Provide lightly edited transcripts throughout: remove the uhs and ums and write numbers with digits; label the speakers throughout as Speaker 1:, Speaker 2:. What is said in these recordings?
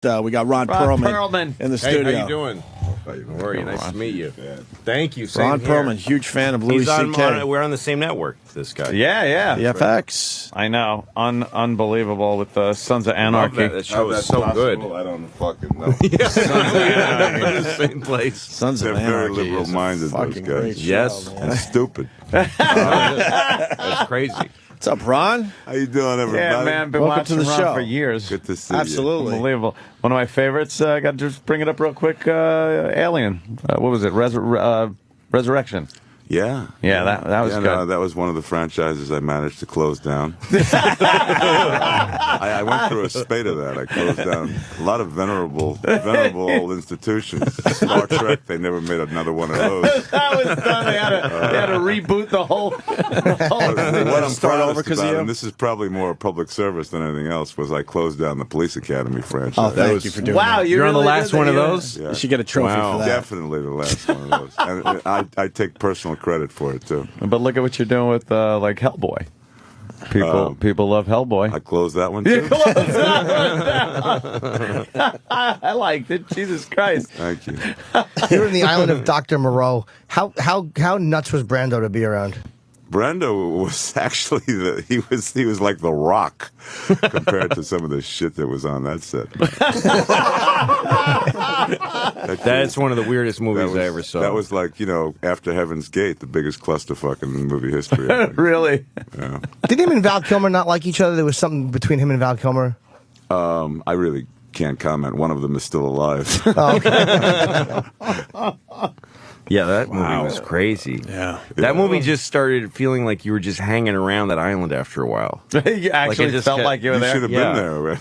Speaker 1: We got Ron Pearlman in the studio.
Speaker 2: Hey, how you doing? How are you? Nice to meet you. Thank you.
Speaker 1: Ron Pearlman, huge fan of Louis C.K.
Speaker 2: We're on the same network, this guy.
Speaker 3: Yeah.
Speaker 1: The FX.
Speaker 3: I know. Unbelievable with the Sons of Anarchy.
Speaker 2: That show is so good.
Speaker 4: I don't fucking know.
Speaker 2: In the same place.
Speaker 1: Sons of
Speaker 4: They're very
Speaker 1: Anarchy.
Speaker 4: liberal-minded, those
Speaker 1: Fucking great
Speaker 4: guys.
Speaker 1: show,
Speaker 2: Yes.
Speaker 1: man.
Speaker 4: And stupid.
Speaker 2: That's crazy.
Speaker 1: What's up, Ron?
Speaker 4: How you doing, everybody?
Speaker 3: Yeah, man. Been
Speaker 1: Welcome to
Speaker 3: watching
Speaker 1: the
Speaker 3: Ron
Speaker 1: show.
Speaker 3: for years.
Speaker 4: Good to see
Speaker 1: Absolutely.
Speaker 3: Unbelievable. One of my favorites. I got to just bring it up real quick. Alien. What was it? Resurrection.
Speaker 4: you. Yeah.
Speaker 3: Yeah, that was good.
Speaker 4: No, that was one of the franchises I managed to close down. I went through a spate of that. I closed down a lot of venerable old institutions. Star Trek, they never made another one of those.
Speaker 3: That was done. They had to reboot the whole thing.
Speaker 4: What I'm
Speaker 1: start over
Speaker 4: proudest
Speaker 1: 'cause of
Speaker 4: about,
Speaker 1: you?
Speaker 4: and this is probably more a public service than anything else, was I closed down the Police Academy franchise.
Speaker 1: Oh, thank you for doing
Speaker 3: Wow,
Speaker 1: that.
Speaker 3: you
Speaker 2: You're on the
Speaker 3: really
Speaker 2: last
Speaker 3: did
Speaker 2: one of
Speaker 3: that.
Speaker 2: those?
Speaker 4: Yeah.
Speaker 1: You should get a trophy
Speaker 2: Wow.
Speaker 1: for that.
Speaker 4: Definitely the last one of those. And I take personal credit for it, too.
Speaker 3: But look at what you're doing with like Hellboy. People love Hellboy.
Speaker 4: I closed that one, too.
Speaker 3: I liked it. Jesus Christ.
Speaker 4: Thank you.
Speaker 5: You're in the island of Dr. Moreau. How nuts was Brando to be around?
Speaker 4: Brando was actually he was like the Rock compared to some of the shit that was on that set.
Speaker 2: That's one of the weirdest movies I ever saw.
Speaker 4: That was like, after Heaven's Gate, the biggest clusterfuck in movie history. I think.
Speaker 3: Really?
Speaker 4: Yeah.
Speaker 5: Did him and Val Kilmer not like each other? There was something between him and Val Kilmer?
Speaker 4: I really can't comment. One of them is still alive.
Speaker 2: Yeah, that movie was crazy.
Speaker 1: Yeah.
Speaker 2: That movie just started feling like you were just hanging around that island after a while.
Speaker 3: You actually
Speaker 2: it just
Speaker 3: felt
Speaker 2: kept-
Speaker 3: like you were
Speaker 4: You
Speaker 3: there?
Speaker 4: should have
Speaker 2: Yeah.
Speaker 4: been there.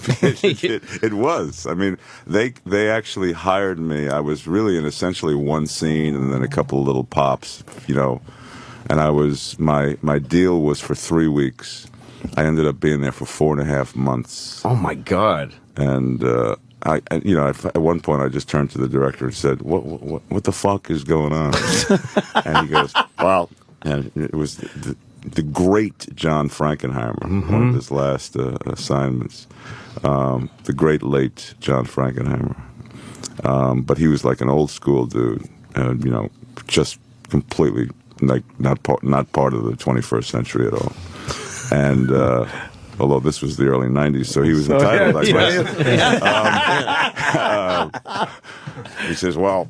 Speaker 4: It was. I mean, they actually hired me. I was really in essentially one scene and then a couple of little pops, and I was my deal was for 3 weeks. I ended up being there for 4.5 months,
Speaker 2: Oh, my God.
Speaker 4: and at one point I just turned to the director and said, "What the fuck is going on?" And he goes, "Well," and it was the great John Frankenheimer, one of his last assignments. The great late John Frankenheimer, but he was like an old school dude, and just completely like not part of the 21st century at all, and. Although this was the early '90s, so he was entitled, I guess. He says, "Well,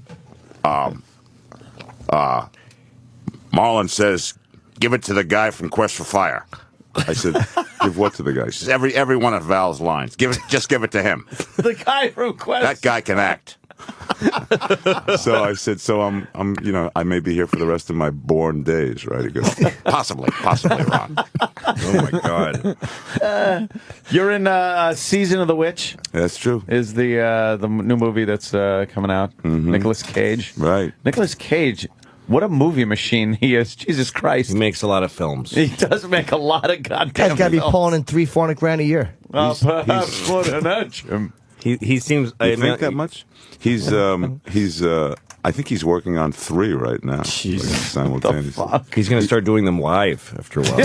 Speaker 4: Marlon says, give it to the guy from Quest for Fire." I said, "Give what to the guy?" He says, "Every one of Val's lines. Just give it to him.
Speaker 3: The guy from Quest.
Speaker 4: That guy can act." So I said, "So I'm I may be here for the rest of my born days, right?" He goes, Possibly, Ron."
Speaker 2: Oh, my God.
Speaker 3: You're in Season of the Witch.
Speaker 4: That's true.
Speaker 3: Is the new movie that's coming out? Nicolas Cage.
Speaker 4: Right.
Speaker 3: Nicolas Cage. What a movie machine he is. Jesus Christ.
Speaker 2: He makes a lot of films.
Speaker 3: He does make a lot of goddamn
Speaker 5: Guy's got to be
Speaker 3: films.
Speaker 5: pulling in $300-400 grand a year.
Speaker 3: Perhaps put an edge.
Speaker 2: He seems...
Speaker 4: You think that much? He's I think he's working on 3 right now.
Speaker 1: Jesus.
Speaker 4: Like, simultaneously.
Speaker 2: He's going to start doing them live after a while.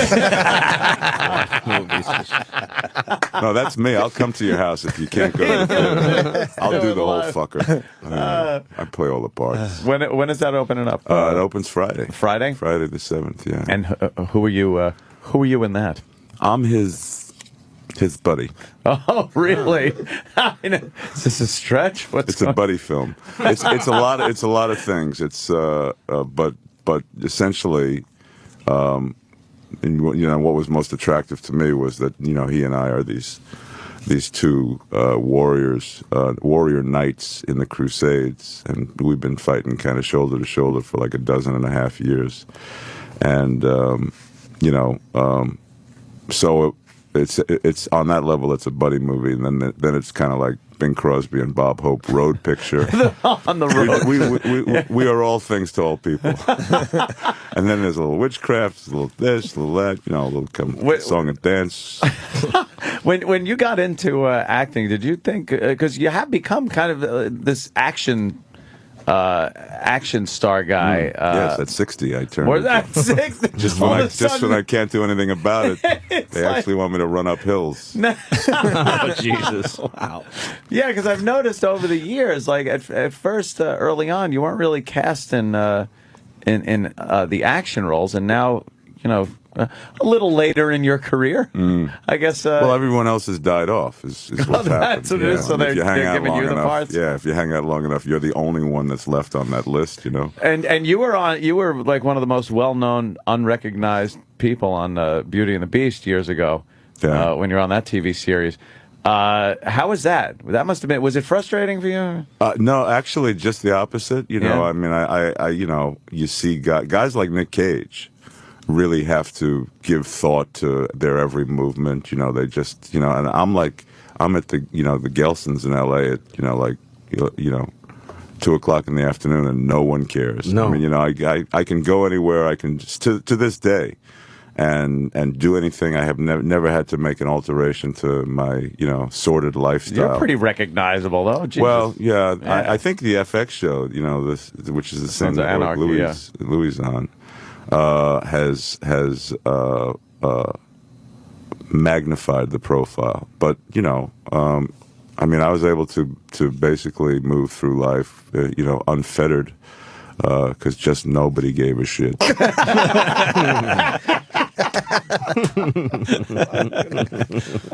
Speaker 4: No, that's me. I'll come to your house if you can't go to the theater. I'll do the whole fucker. I play all the parts.
Speaker 3: When is that opening up?
Speaker 4: It opens Friday.
Speaker 3: Friday?
Speaker 4: Friday the 7th, yeah.
Speaker 3: And who are you? Who are you in that?
Speaker 4: I'm his buddy.
Speaker 3: Oh, really? Is this a stretch?
Speaker 4: It's a buddy film. It's a lot of things. It's but essentially, and what was most attractive to me was that he and I are these two warrior knights in the Crusades, and we've been fighting kind of shoulder to shoulder for like 12.5 years, and so. It's on that level. It's a buddy movie, and then it's kind of like Bing Crosby and Bob Hope road picture.
Speaker 3: On the road.
Speaker 4: We are all things to all people. And then there's a little witchcraft, a little this, a little that, a little song and dance.
Speaker 3: When you got into acting, did you think because you have become kind of this action action star guy.
Speaker 4: Yes, at 60, I turned.
Speaker 3: Or
Speaker 4: into-
Speaker 3: that 60.
Speaker 4: Just when I can't do anything about it, they actually want me to run up hills.
Speaker 2: Oh, Jesus.
Speaker 1: Wow.
Speaker 3: Yeah, because I've noticed over the years, like at first, early on, you weren't really cast in the action roles, and now, a little later in your career, I guess.
Speaker 4: Well, everyone else has died off. Is what's happened.
Speaker 3: That's what it is. So
Speaker 4: And if you hang
Speaker 3: they're
Speaker 4: out
Speaker 3: giving
Speaker 4: long
Speaker 3: you the
Speaker 4: enough,
Speaker 3: parts.
Speaker 4: yeah, if you hang out long enough, you're the only one that's left on that list.
Speaker 3: And you were like one of the most well-known, unrecognized people on Beauty and the Beast years ago.
Speaker 4: Yeah.
Speaker 3: When you were on that TV series. How was that? That must have been. Was it frustrating for you?
Speaker 4: No, actually, just the opposite.
Speaker 3: Yeah.
Speaker 4: I mean, I you see guys like Nick Cage really have to give thought to their every movement. They just, and I'm at the, the Gelsons in L.A. at, 2 o'clock in the afternoon, and no one cares.
Speaker 2: No.
Speaker 4: I mean, I can go anywhere. I can to this day, and do anything. I have never had to make an alteration to my, sordid lifestyle.
Speaker 3: You're pretty recognizable, though. Jesus.
Speaker 4: Well, yeah. I think the FX show, which is the same
Speaker 3: Sons of
Speaker 4: network
Speaker 3: Anarchy,
Speaker 4: Louis on, has magnified the profile. But I mean, I was able to basically move through life, unfettered, because just nobody gave a shit.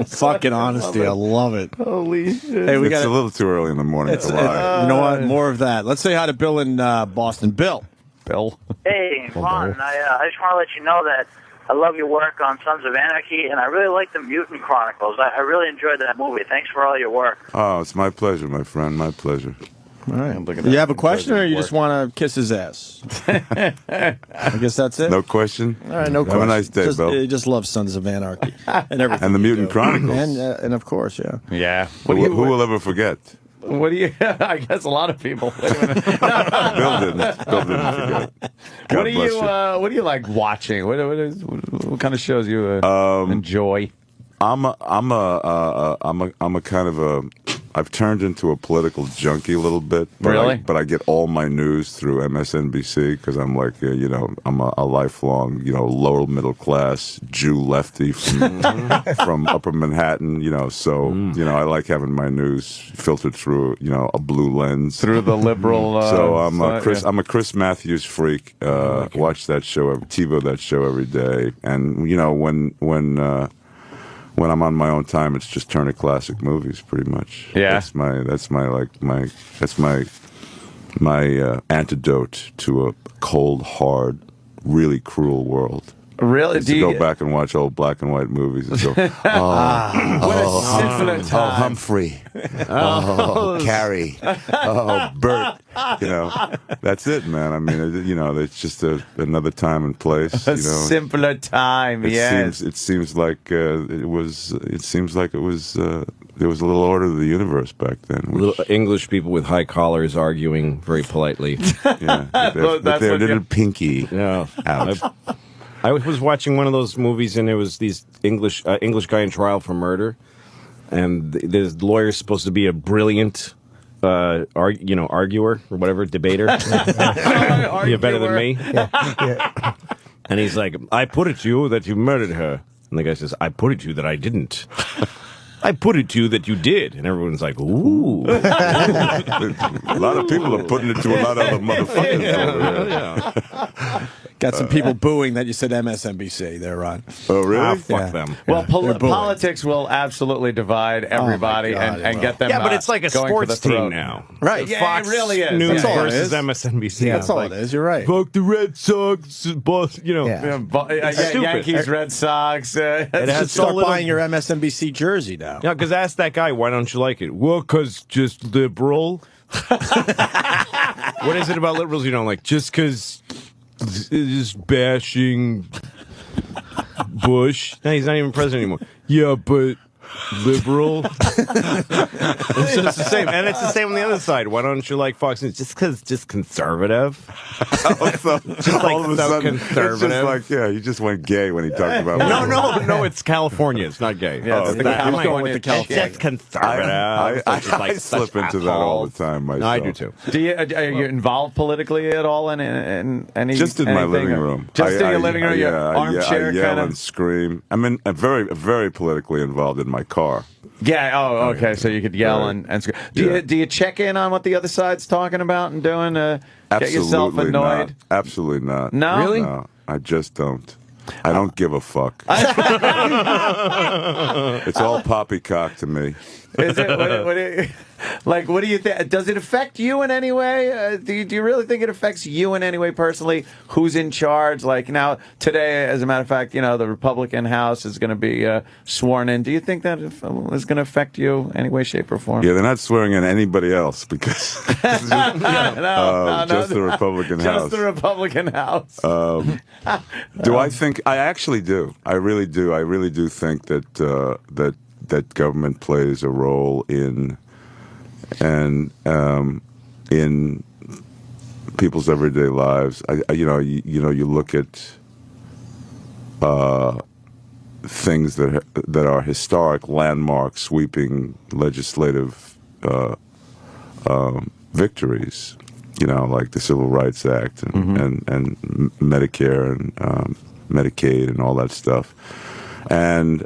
Speaker 1: Fucking honesty. I love it.
Speaker 3: Holy shit.
Speaker 1: Hey, we
Speaker 4: It's
Speaker 1: got
Speaker 4: a little too early in the morning to lie.
Speaker 1: You know what? More of that. Let's say hi to Bill in Boston. Bill.
Speaker 3: Bill.
Speaker 6: Hey, Ron, I just want to let you know that I love your work on Sons of Anarchy, and I really like the Mutant Chronicles. I really enjoyed that movie. Thanks for all your work.
Speaker 4: Oh, it's my pleasure, my friend. My pleasure.
Speaker 1: All right. You have a question, or you just want to kiss his ass? I guess that's it.
Speaker 4: No question.
Speaker 1: All right, no
Speaker 4: Have
Speaker 1: question.
Speaker 4: a nice day, Bill.
Speaker 1: He just loves Sons of Anarchy and everything.
Speaker 4: And the Mutant
Speaker 1: you do.
Speaker 4: Chronicles.
Speaker 1: and of course, yeah.
Speaker 3: Yeah.
Speaker 4: Who will ever forget?
Speaker 3: What do you? I guess a lot of people. Wait a minute.
Speaker 4: Bill didn't. Bill didn't forget. God
Speaker 3: What do
Speaker 4: bless
Speaker 3: you? What do you like watching? What kind of shows you enjoy?
Speaker 4: I'm a kind of a. I've turned into a political junkie a little bit. But
Speaker 3: Really?
Speaker 4: but I get all my news through MSNBC because I'm like, I'm a lifelong, lower middle class Jew lefty from Upper Manhattan. So I like having my news filtered through, a blue lens.
Speaker 3: Through the liberal.
Speaker 4: So I'm a
Speaker 3: side,
Speaker 4: I'm a Chris Matthews freak. Watch that show, TiVo that show every day, and when I'm on my own time, it's just Turner Classic Movies, pretty much.
Speaker 3: Yeah.
Speaker 4: That's my antidote to a cold, hard, really cruel world.
Speaker 3: Really?
Speaker 4: Is to go back and watch old black and white movies and go,
Speaker 3: What a simpler time.
Speaker 4: Humphrey, Carrie, Bert. That's it, man. I mean, it's just another time and place.
Speaker 3: A simpler time. Yes.
Speaker 4: It seems like it was. It seems like it was. There was a little order of the universe back then.
Speaker 2: Little English people with high collars arguing very politely.
Speaker 4: Yeah, with
Speaker 3: That's
Speaker 4: their
Speaker 3: what
Speaker 4: little
Speaker 3: you-
Speaker 4: pinky
Speaker 2: Yeah.
Speaker 4: out.
Speaker 2: I was watching one of those movies, and there was these English guy in trial for murder, and the lawyer's supposed to be a brilliant, arguer or whatever, debater. You're better than me.
Speaker 5: Yeah.
Speaker 2: And he's like, "I put it to you that you murdered her," and the guy says, "I put it to you that I didn't." I put it to you that you did, and everyone's like, "Ooh."
Speaker 4: A lot of people are putting it to a lot of other motherfuckers over there.
Speaker 1: Got some people booing that you said MSNBC there, Ron.
Speaker 4: Oh, really?
Speaker 2: Ah, fuck
Speaker 1: Yeah.
Speaker 2: them.
Speaker 3: Well,
Speaker 1: They're booing.
Speaker 3: politics will absolutely divide everybody
Speaker 1: God,
Speaker 3: and
Speaker 1: it
Speaker 3: get them.
Speaker 2: Yeah, but it's like a
Speaker 3: going for the
Speaker 2: sports team
Speaker 3: throat.
Speaker 2: now.
Speaker 1: Right.
Speaker 3: Yeah,
Speaker 2: Fox
Speaker 3: it really is.
Speaker 2: News
Speaker 1: That's all it
Speaker 2: versus
Speaker 1: is.
Speaker 2: MSNBC.
Speaker 1: That's
Speaker 2: It's
Speaker 1: all
Speaker 2: like,
Speaker 1: it is. You're right.
Speaker 2: Fuck the Red Sox, boss.
Speaker 5: Yeah.
Speaker 2: Stupid.
Speaker 3: Yankees, Red Sox.
Speaker 2: It has
Speaker 1: Just
Speaker 2: so
Speaker 1: start
Speaker 2: little.
Speaker 1: buying your MSNBC jersey now.
Speaker 2: Yeah, because ask that guy, why don't you like it? Well, because just liberal. What is it about liberals you don't like? Just because it's bashing Bush. No, he's not even president anymore. Yeah, but liberal. It's just the same, and it's the same on the other side. Why don't you like Fox News? Just because, just conservative.
Speaker 4: Just like
Speaker 2: all of a sudden,
Speaker 4: it's just like, yeah, he just went gay when he talked about.
Speaker 2: No, it's California. It's not gay.
Speaker 3: Yeah, it's
Speaker 1: I'm going with the California.
Speaker 2: It's just conservative.
Speaker 4: I slip into that all the time myself.
Speaker 2: No, I do too.
Speaker 3: Are you involved politically at all in any?
Speaker 4: Just in my
Speaker 3: anything,
Speaker 4: living
Speaker 3: or-
Speaker 4: room.
Speaker 3: Just in your living room, your
Speaker 4: I
Speaker 3: armchair
Speaker 4: yell
Speaker 3: kind
Speaker 4: and
Speaker 3: of.
Speaker 4: scream. I'm very politically involved in my car.
Speaker 3: Yeah. Oh, okay. So you could yell and scream. Do you check in on what the other side's talking about and doing? Get yourself
Speaker 4: Absolutely
Speaker 3: annoyed.
Speaker 4: not. Absolutely not.
Speaker 3: No? Really?
Speaker 4: No, I just don't. I don't give a fuck. It's all poppycock to me.
Speaker 3: Is it? What do you think? Does it affect you in any way? Do you really think it affects you in any way personally? Who's in charge? Like now, today, as a matter of fact, the Republican House is going to be sworn in. Do you think that is going to affect you any way, shape, or form?
Speaker 4: Yeah, they're not swearing in anybody else because just the Republican House.
Speaker 3: Just the Republican House.
Speaker 4: Do I think? I actually do. I really do. I really do think that that government plays a role in people's everyday lives. You look at things that are historic landmark, sweeping legislative victories. Like the Civil Rights Act and Medicare and Medicaid and all that stuff. And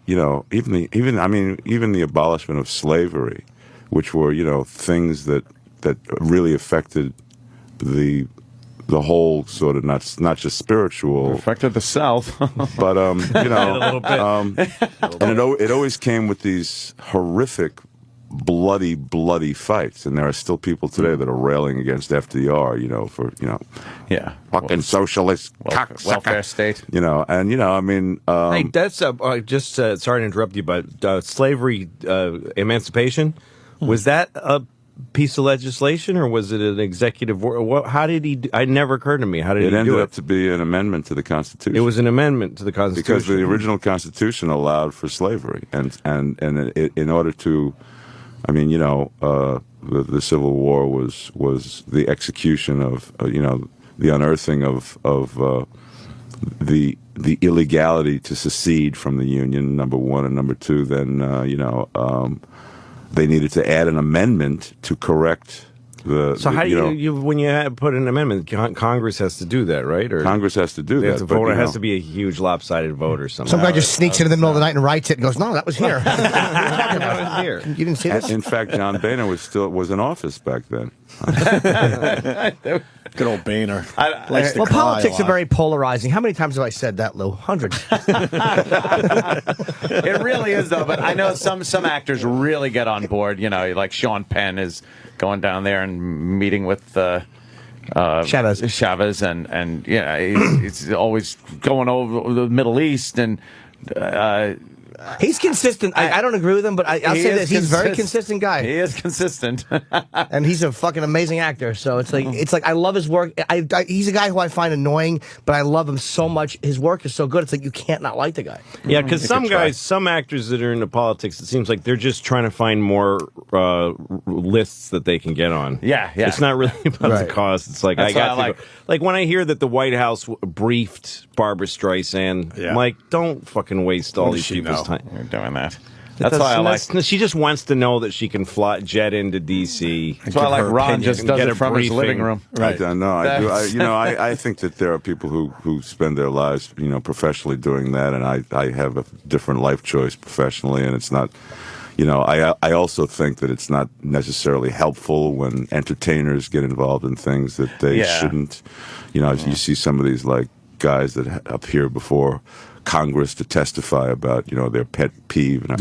Speaker 4: even the abolishment of slavery, which were things that really affected the whole sort of not just spiritual,
Speaker 3: affected the South,
Speaker 4: but
Speaker 2: a little bit.
Speaker 4: And it always came with these horrific, bloody fights, and there are still people today that are railing against FDR, for fucking socialist
Speaker 3: welfare state,
Speaker 2: Hey, that's just sorry to interrupt you, but slavery emancipation, was that a piece of legislation or was it an executive order? How did he? It never occurred to me. How did he do it?
Speaker 4: It ended up to be an amendment to the Constitution.
Speaker 2: It was an amendment to the Constitution
Speaker 4: because the original Constitution allowed for slavery, and in order to. The Civil War was the execution of, the unearthing of the illegality to secede from the Union, number one, and number two. Then, they needed to add an amendment to correct
Speaker 2: So how do you when you put an amendment, Congress has to do that, right? Or
Speaker 4: Congress has to do that.
Speaker 2: Vote. It has to be a huge lopsided vote or something.
Speaker 5: Some guy just sneaks in the middle of the night and writes it and goes, "No, that was here."
Speaker 2: That was here.
Speaker 5: You didn't see this?
Speaker 4: In fact, John Boehner was in office back then.
Speaker 1: Good old Boehner.
Speaker 5: Well, politics are very polarizing. How many times have I said that, Lou? Hundreds.
Speaker 3: It really is, though. But I know some actors really get on board. Like Sean Penn is going down there and meeting with Chavez, and he's always going over the Middle East and.
Speaker 5: He's consistent. I don't agree with him, but I'll say this: he's a very consistent guy.
Speaker 3: He is consistent,
Speaker 5: and he's a fucking amazing actor. So it's like I love his work. He's a guy who I find annoying, but I love him so much. His work is so good. It's like you can't not like the guy.
Speaker 2: Yeah, because some actors that are into politics, it seems like they're just trying to find more lists that they can get on.
Speaker 3: Yeah.
Speaker 2: It's not really about the cause. It's like like when I hear that the White House briefed Barbara Streisand, I'm like, don't fucking waste all these people's time.
Speaker 3: You're doing that. That's why I like.
Speaker 2: She just wants to know that she can jet into D.C.
Speaker 3: That's why I like Ron just does it from his living room.
Speaker 4: Right. I think that there are people who spend their lives, professionally doing that, and I have a different life choice professionally, and it's not. I also think that it's not necessarily helpful when entertainers get involved in things that they shouldn't. You see some of these like guys that appear before Congress to testify about their pet peeve, and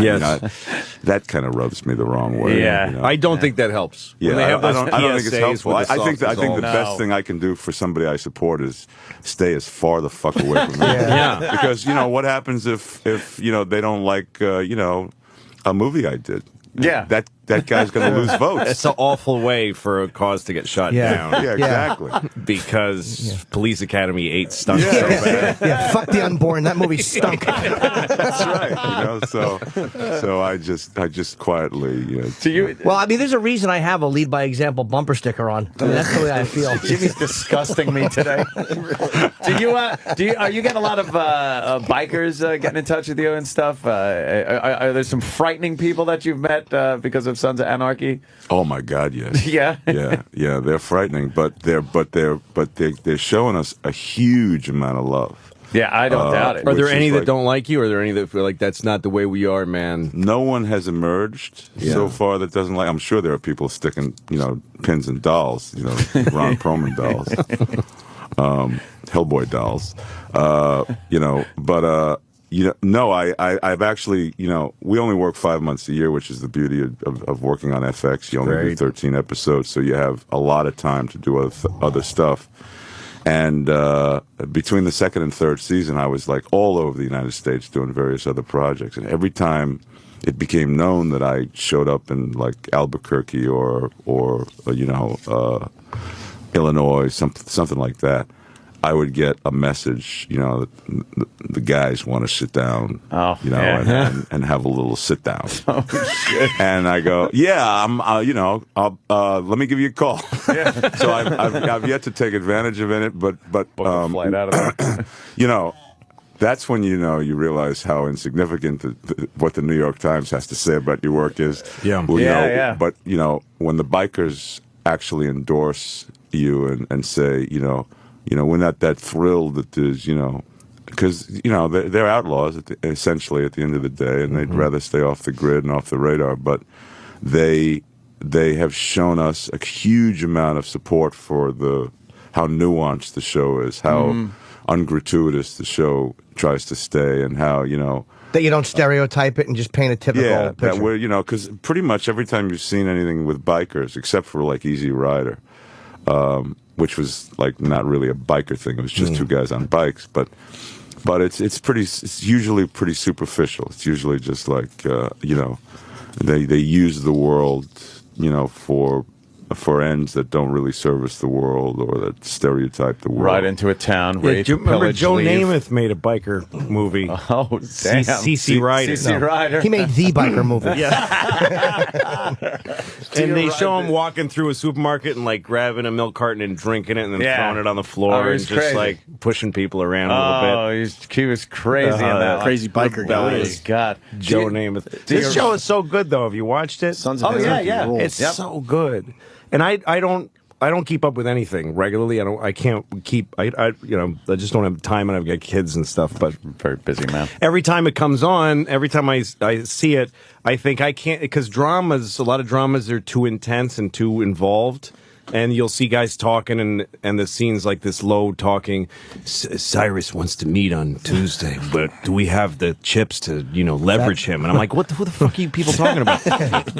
Speaker 4: that kind of rubs me the wrong way.
Speaker 2: Yeah, I don't think that helps.
Speaker 4: Yeah, I don't think it's helpful. I think the best thing I can do for somebody I support is stay as far the fuck away from me.
Speaker 2: Yeah,
Speaker 4: because what happens if they don't like a movie I did?
Speaker 3: Yeah,
Speaker 4: that guy's going to lose votes.
Speaker 2: It's an awful way for a cause to get shut down.
Speaker 4: Yeah, exactly.
Speaker 2: Because Police Academy 8 stunk so bad.
Speaker 5: Yeah, fuck the unborn. That movie stunk.
Speaker 4: That's right. So I just quietly.
Speaker 5: Well, I mean, there's a reason I have a lead by example bumper sticker on. I mean, that's the way I feel.
Speaker 3: Jimmy's disgusting me today. Are you getting a lot of bikers getting in touch with you and stuff? Are there some frightening people that you've met because of Sons of Anarchy?
Speaker 4: Oh my God, yes.
Speaker 3: Yeah.
Speaker 4: yeah. They're frightening, but they're showing us a huge amount of love.
Speaker 3: Yeah, I don't doubt it.
Speaker 2: Are there any that don't like you? Or are there any that feel like that's not the way we are, man?
Speaker 4: No one has emerged so far that doesn't like. I'm sure there are people sticking, pins in dolls, Ron Perlman dolls, Hellboy dolls, but. No, I've actually, we only work 5 months a year, which is the beauty of working on FX. You only do 13 episodes, so you have a lot of time to do other stuff. And between the second and third season, I was like all over the United States doing various other projects. And every time it became known that I showed up in like Albuquerque or Illinois, something like that, I would get a message, the guys want to sit down, and have a little sit down.
Speaker 3: Oh, shit.
Speaker 4: And I go, yeah, let me give you a call. Yeah. So I've yet to take advantage of it, but
Speaker 3: flight out of there.
Speaker 4: That's when you realize how insignificant what the New York Times has to say about your work is.
Speaker 2: Yeah.
Speaker 4: Well, But when the bikers actually endorse you and say, we're not that thrilled that there's, because, they're outlaws essentially at the end of the day, and they'd rather stay off the grid and off the radar. But they have shown us a huge amount of support for how nuanced the show is, how ungratuitous the show tries to stay, and how,
Speaker 5: that you don't stereotype it and just paint a typical picture.
Speaker 4: That we're, because pretty much every time you've seen anything with bikers, except for like Easy Rider, which was like not really a biker thing. It was just two guys on bikes, but it's usually pretty superficial. It's usually just like they use the world for ends that don't really service the world or that stereotype the world.
Speaker 3: Right into a town where
Speaker 2: do you remember Joe Namath made a biker movie?
Speaker 3: Oh, damn.
Speaker 2: CC Rider.
Speaker 3: CC Rider.
Speaker 5: He made the biker movie.
Speaker 2: And they show him walking through a supermarket and like grabbing a milk carton and drinking it and then throwing it on the floor and just
Speaker 3: crazy.
Speaker 2: like pushing people around a little bit.
Speaker 3: He was crazy in that.
Speaker 1: Crazy biker guy.
Speaker 3: Oh, God.
Speaker 2: Joe Namath. This show is so good though. Have you watched it?
Speaker 1: Sons of Anarchy rules.
Speaker 2: It's so good. And I don't keep up with anything regularly. I can't keep. I just don't have time, and I've got kids and stuff. But
Speaker 3: Very busy man.
Speaker 2: every time it comes on, every time I see it, I think I can't, because a lot of dramas are too intense and too involved. And you'll see guys talking, and the scene's like this low talking. Cyrus wants to meet on Tuesday, but do we have the chips to, leverage him? And I'm like, who the fuck are you people talking about?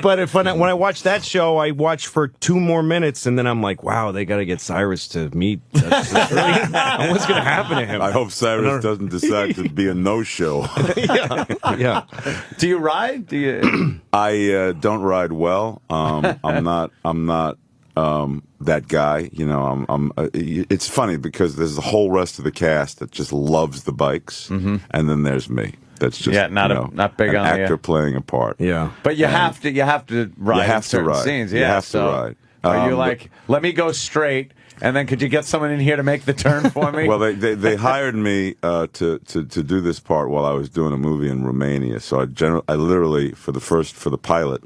Speaker 2: But when I watch that show, I watch for 2 more minutes, and then I'm like, wow, they got to get Cyrus to meet. What's going to happen to him?
Speaker 4: I hope Cyrus doesn't decide to be a no-show.
Speaker 2: Yeah.
Speaker 3: Do you ride? Do you?
Speaker 4: I don't ride well. I'm not that guy, it's funny because there's the whole rest of the cast that just loves the bikes, and then there's me. That's just
Speaker 3: not big
Speaker 4: an
Speaker 3: on
Speaker 4: actor playing a part.
Speaker 2: Yeah,
Speaker 3: but you have to ride.
Speaker 4: You have
Speaker 3: in certain
Speaker 4: to ride.
Speaker 3: scenes.
Speaker 4: You have to ride.
Speaker 3: Are you like, let me go straight, and then could you get someone in here to make the turn for me?
Speaker 4: Well, they hired me to do this part while I was doing a movie in Romania. So I literally for the pilot.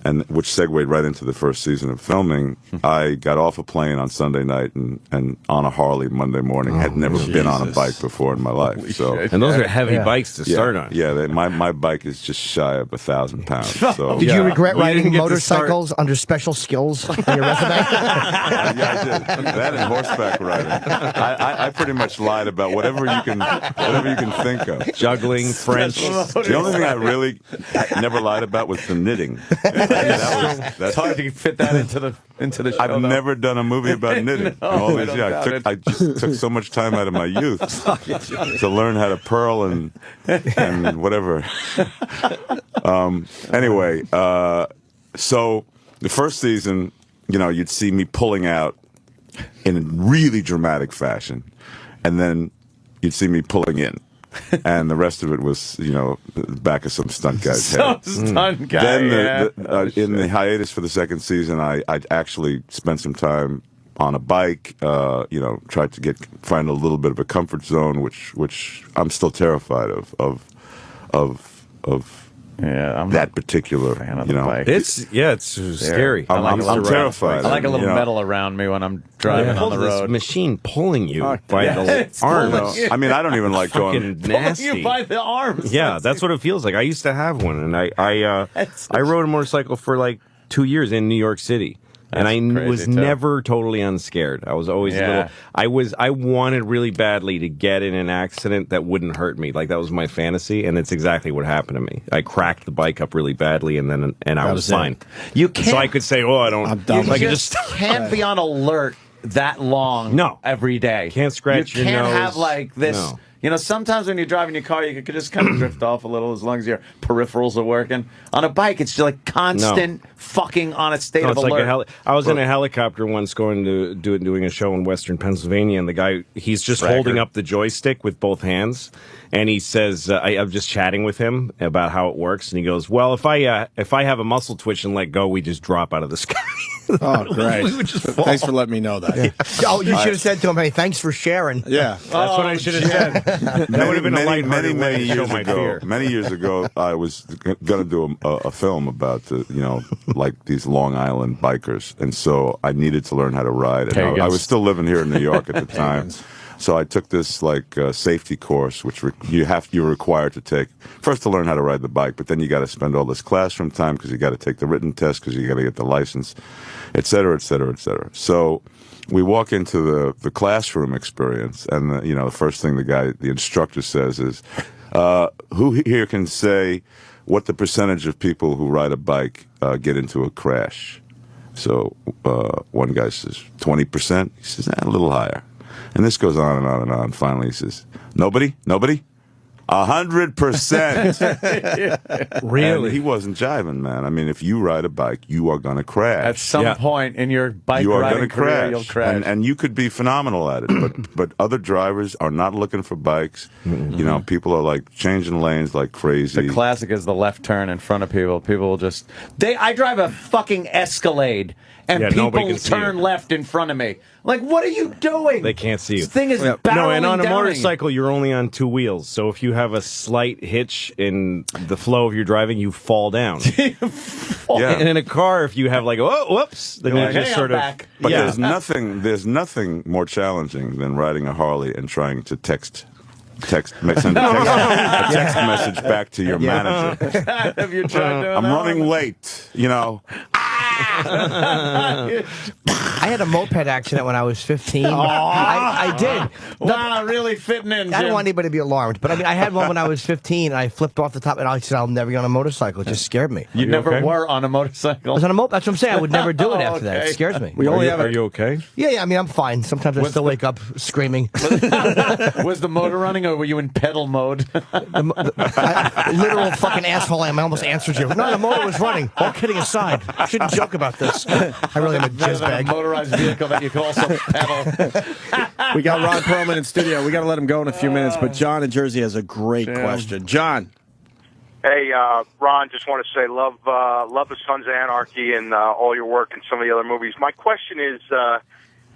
Speaker 4: And which segued right into the first season of filming. I got off a plane on Sunday night and on a Harley Monday morning. Had never been on a bike before in my life.
Speaker 2: And those are heavy bikes to start on.
Speaker 4: Yeah, my bike is just shy of 1,000 pounds. So.
Speaker 5: Did you regret riding motorcycles under special skills on your resume?
Speaker 4: Yeah, I did. That and horseback riding. I pretty much lied about whatever you can think of.
Speaker 2: Juggling, French.
Speaker 4: The only thing I never lied about was the knitting.
Speaker 3: That's hard to fit that into the show.
Speaker 4: I've never done a movie about knitting. I just took so much time out of my youth to learn how to purl and whatever. Anyway, So the first season, you'd see me pulling out in a really dramatic fashion, and then you'd see me pulling in. And the rest of it was, back of some stunt guy's head.
Speaker 3: Stunt guy.
Speaker 4: Then in the hiatus for the second season, I actually spent some time on a bike. Tried to find a little bit of a comfort zone, which I'm still terrified of.
Speaker 3: Yeah, I'm
Speaker 4: that particular
Speaker 3: fan of the bike.
Speaker 2: It's scary.
Speaker 4: I'm terrified.
Speaker 3: I like a little metal around me when I'm driving on the road.
Speaker 2: This machine pulling you by the arms.
Speaker 4: I mean, I don't even like
Speaker 2: Fucking
Speaker 4: going.
Speaker 2: nasty.
Speaker 3: Pulling you by the arms.
Speaker 2: Yeah, that's what it feels like. I used to have one, and I rode a motorcycle for like 2 years in New York City. And I was never totally unscared. I was always a little. I wanted really badly to get in an accident that wouldn't hurt me. Like that was my fantasy, and it's exactly what happened to me. I cracked the bike up really badly, and I was fine.
Speaker 3: You can't.
Speaker 2: So I could say, "Oh, I don't."
Speaker 1: I'm done.
Speaker 3: You just can't be on alert that long.
Speaker 2: No.
Speaker 3: Every day.
Speaker 2: Can't scratch your nose.
Speaker 3: You can't have like this.
Speaker 2: No.
Speaker 3: Sometimes when you're driving your car, you could just kind of drift off a little as long as your peripherals are working. On a bike, it's just like constant fucking on a state of alert.
Speaker 2: Like I was in a helicopter once going to doing a show in Western Pennsylvania, and the guy, he's just holding up the joystick with both hands, and he says, I'm just chatting with him about how it works, and he goes, well, if I have a muscle twitch and let go, we just drop out of the sky.
Speaker 1: Oh, great.
Speaker 2: We would just fall.
Speaker 1: Thanks for letting me know that.
Speaker 5: Oh, you should have said to him, hey, thanks for sharing.
Speaker 1: Yeah.
Speaker 2: That's what I should have said. That would have been a lighthearted way to show my
Speaker 4: ago,
Speaker 2: fear.
Speaker 4: many years ago, I was going to do a film about like these Long Island bikers, and so I needed to learn how to ride. And I was still living here in New York at the time, so I took this safety course, which you're required to take first to learn how to ride the bike, but then you got to spend all this classroom time because you got to take the written test because you got to get the license, et cetera, et cetera, et cetera. So we walk into the classroom experience, and the first thing the instructor says is, "Who here can say what the percentage of people who ride a bike get into a crash?" So one guy says 20%. He says a little higher, and this goes on and on and on. Finally, he says, "Nobody." 100%.
Speaker 2: Really?
Speaker 4: And he wasn't jiving, man. I mean, if you ride a bike, you are going to crash.
Speaker 3: At some point in your bike riding career, you'll crash.
Speaker 4: And you could be phenomenal at it, but other drivers are not looking for bikes. People are like changing lanes like crazy.
Speaker 3: The classic is the left turn in front of people. People will just... I drive a fucking Escalade, and people turn left in front of me. Like, what are you doing?
Speaker 2: They can't see you.
Speaker 3: This thing is barreling
Speaker 2: No, and on a
Speaker 3: down
Speaker 2: motorcycle, you're only on two wheels. So if you have a slight hitch in the flow of your driving, you fall down. And in a car, if you have like, oh, whoops, then you just sort of...
Speaker 3: back.
Speaker 4: But there's nothing more challenging than riding a Harley and trying to send a text message back to your manager.
Speaker 3: Have you tried doing
Speaker 4: I'm
Speaker 3: that
Speaker 4: running
Speaker 3: one?
Speaker 4: late,
Speaker 5: I had a moped accident when I was 15. I did.
Speaker 3: Wow, really fitting in, Jim.
Speaker 5: I don't want anybody to be alarmed, but I mean, I had one when I was 15, and I flipped off the top, and I said, I'll never get on a motorcycle. It just scared me.
Speaker 3: You never were on a motorcycle?
Speaker 5: I was on a moped. That's what I'm saying. I would never do it after that. It scares me.
Speaker 2: Are you okay?
Speaker 5: Yeah, I mean, I'm fine. Sometimes I still wake up screaming.
Speaker 3: Was the motor running, or were you in pedal mode?
Speaker 5: Literal fucking asshole I am. I almost answered you. No, the motor was running. All kidding aside. I shouldn't joke about this. I really am a
Speaker 3: That's a
Speaker 5: jizzbag.
Speaker 3: motorized vehicle that you can also pedal.
Speaker 1: We got Ron Pearlman in studio. We got to let him go in a few minutes, but John in Jersey has a great question. John.
Speaker 7: Hey, Ron, just want to say love the Sons of Anarchy and all your work in some of the other movies. My question is,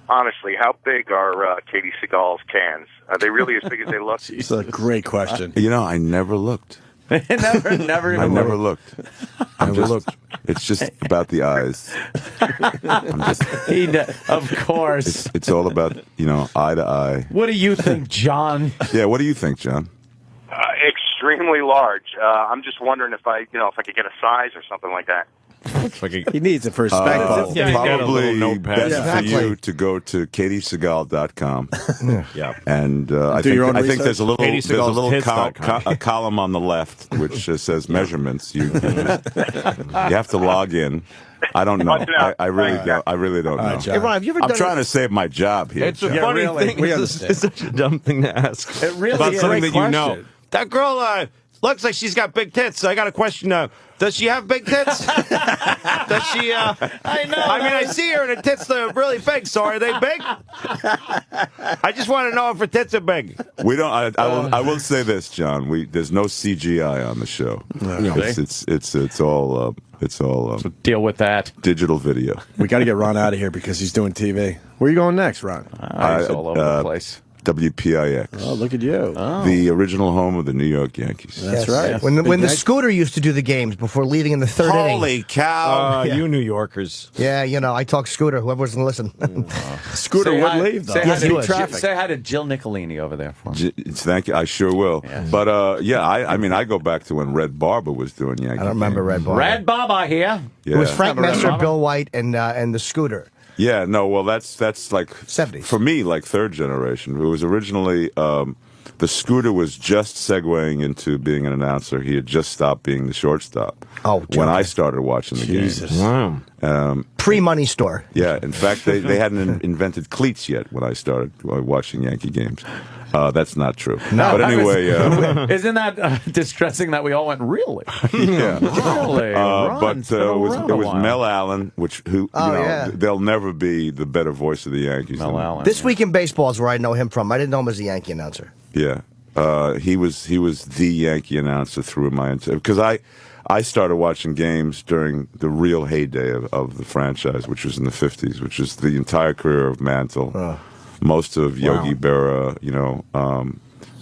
Speaker 7: honestly, how big are Katie Seagal's cans? Are they really as big as they look?
Speaker 1: It's a great question.
Speaker 4: I never looked.
Speaker 3: never
Speaker 4: I never looked. It's just about the eyes.
Speaker 3: Of course.
Speaker 4: It's all about, eye to eye.
Speaker 3: What do you think, John?
Speaker 4: Yeah, what do you think, John?
Speaker 7: Extremely large. I'm just wondering if I could get a size or something like that.
Speaker 1: He needs it for his spec ball.
Speaker 4: Probably best for you to go to katiesegal.com. And I think there's a little column on the left which says measurements. You have to log in. I don't know. I really don't know.
Speaker 5: Hey, Ron, have you ever
Speaker 4: I'm
Speaker 5: done
Speaker 4: trying to save my job here.
Speaker 2: It's a funny thing. It's such a dumb thing to ask.
Speaker 3: It really
Speaker 2: about
Speaker 3: is.
Speaker 2: something
Speaker 3: Great
Speaker 2: that you know.
Speaker 3: question.
Speaker 2: That girl looks like she's got big tits. So I got a question. Does she have big tits? Does she?
Speaker 3: I know.
Speaker 2: I mean, I see her and her tits are really big. So are they big? I just want to know if her tits are big.
Speaker 4: We don't. I will say this, John. There's no CGI on the show. It's all
Speaker 3: deal with that.
Speaker 4: digital video.
Speaker 1: We got to get Ron out of here because he's doing TV. Where are you going next, Ron?
Speaker 3: He's all over the place.
Speaker 4: WPIX.
Speaker 1: Oh, look at you.
Speaker 4: The original home of the New York Yankees.
Speaker 1: That's right.
Speaker 5: Yes. When the Scooter used to do the games before leaving in the third inning.
Speaker 4: Holy cow!
Speaker 2: You New Yorkers.
Speaker 5: Yeah, I talk Scooter. Whoever doesn't listen.
Speaker 1: Scooter would leave, though.
Speaker 5: Yes, he would.
Speaker 3: Say hi to Jill Nicolini over there for me.
Speaker 4: Thank you. I sure will.
Speaker 3: Yes.
Speaker 4: But I mean, I go back to when Red Barber was doing Yankee.
Speaker 5: I don't remember Red Barber.
Speaker 3: Red Baba here.
Speaker 4: Yeah.
Speaker 5: It was Frank
Speaker 3: Remember Red
Speaker 5: Messer,
Speaker 3: Barber?
Speaker 5: Bill White, and the Scooter.
Speaker 4: Yeah, no, well, that's like
Speaker 5: 70s.
Speaker 4: for me, like third generation. It was originally the Scooter was just segueing into being an announcer. He had just stopped being the shortstop.
Speaker 5: Oh,
Speaker 4: when I
Speaker 5: okay.
Speaker 4: started watching the games.
Speaker 2: Wow.
Speaker 5: Pre-money store.
Speaker 4: Yeah, in fact, they hadn't invented cleats yet when I started watching Yankee games. That's not true.
Speaker 5: No,
Speaker 4: but anyway,
Speaker 3: Isn't that distressing that we all went, really?
Speaker 4: yeah.
Speaker 3: Really? Ron,
Speaker 4: But
Speaker 3: it's been
Speaker 4: it was
Speaker 3: around a while.
Speaker 4: Mel Allen,
Speaker 5: yeah.
Speaker 4: they'll never be the better voice of the Yankees.
Speaker 3: Mel
Speaker 4: than-
Speaker 3: Allen.
Speaker 5: This Week in Baseball is where I know him from. I didn't know him as a Yankee announcer.
Speaker 4: Yeah, he was the Yankee announcer through my entire because I started watching games during the real heyday of the franchise, which was in the 50s, which is the entire career of Mantle, most of Yogi Berra,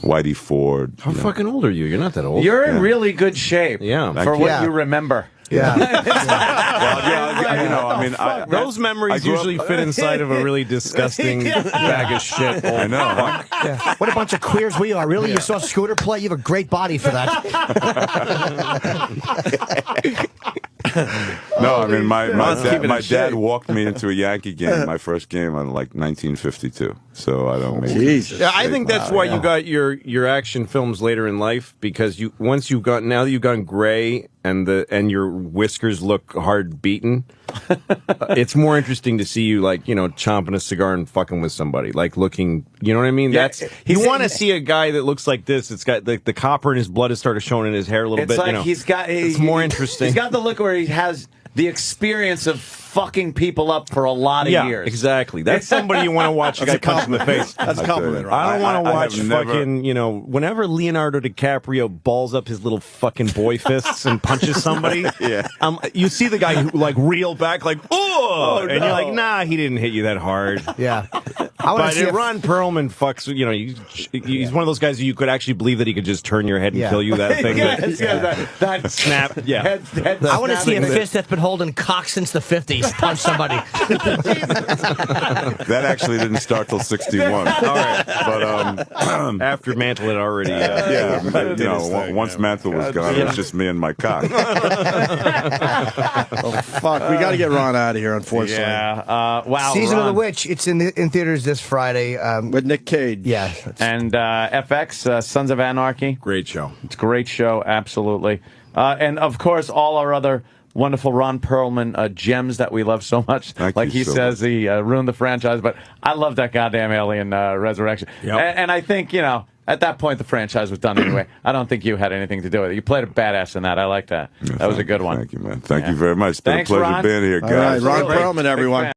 Speaker 4: Whitey Ford.
Speaker 2: How fucking old are you? You're not that old.
Speaker 3: You're in really good shape.
Speaker 2: Yeah.
Speaker 3: For what
Speaker 5: Yeah.
Speaker 3: you remember.
Speaker 5: Yeah.
Speaker 4: I mean,
Speaker 2: Those memories
Speaker 4: grew up-
Speaker 2: usually fit inside of a really disgusting bag of shit.
Speaker 4: I know. Huh?
Speaker 5: Yeah. What a bunch of queers we are. Really? You saw Scooter play? You have a great body for that.
Speaker 4: No, I mean my
Speaker 1: keeping
Speaker 4: my
Speaker 1: in
Speaker 4: dad
Speaker 1: shape.
Speaker 4: walked me into a Yankee game, my first game on like 1952. So I don't.
Speaker 1: Jesus.
Speaker 2: Yeah, I think that's why you got your action films later in life because now that you've gone gray and your whiskers look hard beaten, it's more interesting to see you chomping a cigar and fucking with somebody, like looking. You know what I mean?
Speaker 3: Yeah,
Speaker 2: You want to see a guy that looks like this. It's got the copper in his blood has started showing in his hair a little
Speaker 3: It's
Speaker 2: bit.
Speaker 3: like
Speaker 2: it's more interesting.
Speaker 3: He's got the look where he has the experience of fucking people up for a lot of years.
Speaker 2: Exactly. That's somebody you want to watch a guy punch in the face.
Speaker 1: That's a compliment, Ron.
Speaker 2: I don't want to watch
Speaker 4: have never-
Speaker 2: fucking, whenever Leonardo DiCaprio balls up his little fucking boy fists and punches somebody, you see the guy who reel back oh, and you're like, nah, he didn't hit you that hard.
Speaker 5: Yeah. I want
Speaker 2: But
Speaker 5: to see
Speaker 2: Ron Pearlman fucks, he's one of those guys who you could actually believe that he could just turn your head and kill you, that thing.
Speaker 3: That
Speaker 2: Snap, yeah.
Speaker 3: head
Speaker 5: I want to see a
Speaker 3: snapping.
Speaker 5: fist that's been holding cock since the 50s punch somebody.
Speaker 4: That actually didn't start till 61. All right, but
Speaker 2: After Mantle had already...
Speaker 4: once Mantle was gone, it was just me and my cock.
Speaker 1: Fuck, we got to get Ron out of here, unfortunately.
Speaker 3: Yeah. Wow.
Speaker 5: Season of the
Speaker 3: Ron.
Speaker 5: Witch. It's in theaters this Friday.
Speaker 1: With Nick Cage.
Speaker 5: Yeah.
Speaker 3: And FX, Sons of Anarchy.
Speaker 2: Great show.
Speaker 3: It's a great show, absolutely. And, of course, all our other wonderful Ron Pearlman gems that we love so much.
Speaker 4: Thank
Speaker 3: like
Speaker 4: you
Speaker 3: he
Speaker 4: so
Speaker 3: says, he ruined the franchise, but I love that goddamn Alien Resurrection.
Speaker 2: Yep.
Speaker 3: And I think, at that point, the franchise was done anyway. I don't think you had anything to do with it. You played a badass in that. I like that. That was a good one.
Speaker 4: Thank you, man. Thank you very much. It's been
Speaker 3: Thanks,
Speaker 4: a pleasure
Speaker 3: Ron.
Speaker 4: being here,
Speaker 1: All right,
Speaker 4: guys.
Speaker 1: Ron Pearlman, everyone.